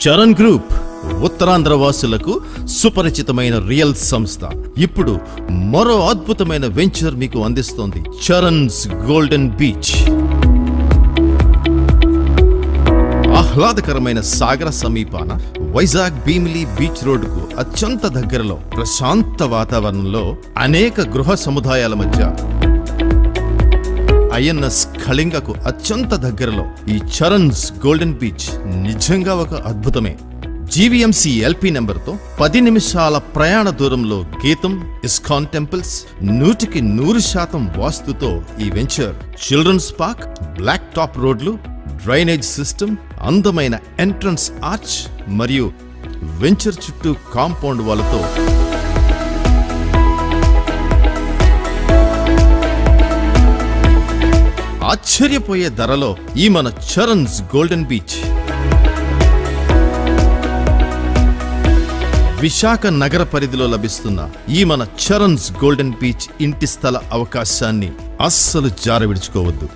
Charan group Uttarandhra వాసులకు సుపరిచితమైన real సంస్థ ఇప్పుడు మరో అద్భుతమైన వెంచర్ మీకు అందిస్తోంది. Charan's golden beach. ఆహ్లాదకరమైన సాగర సమీపాన వైజాగ్ భీమిలి బీచ్ రోడ్డుకు అత్యంత దగ్గరలో ప్రశాంత వాతావరణంలో అనేక గృహ సముదాయాల మధ్య ఐఎన్ఎస్ కళింగకు అత్యంత దగ్గరలో ఈ చరణ్స్ గోల్డెన్ బీచ్ నిజంగా ఒక అద్భుతమే. జీవీఎంసీ ఎల్పీ నెంబర్తో 10 నిమిషాల ప్రయాణ దూరంలో గీతం, ఇస్కాన్ టెంపుల్స్, 100% వాస్తుతో ఈ venture. Children's park, black top రోడ్లు, డ్రైనేజ్ సిస్టమ్, అందమైన ఎంట్రన్స్ ఆర్చ్ మరియు వెంచర్ చుట్టూ కాంపౌండ్ వాలతో ఆశ్చర్యపోయే ధరలో ఈ మన చరణ్స్ గోల్డెన్ బీచ్. విశాఖ నగర పరిధిలో లభిస్తున్న ఈ మన చరణ్స్ గోల్డెన్ బీచ్ ఇంటి స్థల అవకాశాన్ని అస్సలు జారవిడుచుకోవద్దు.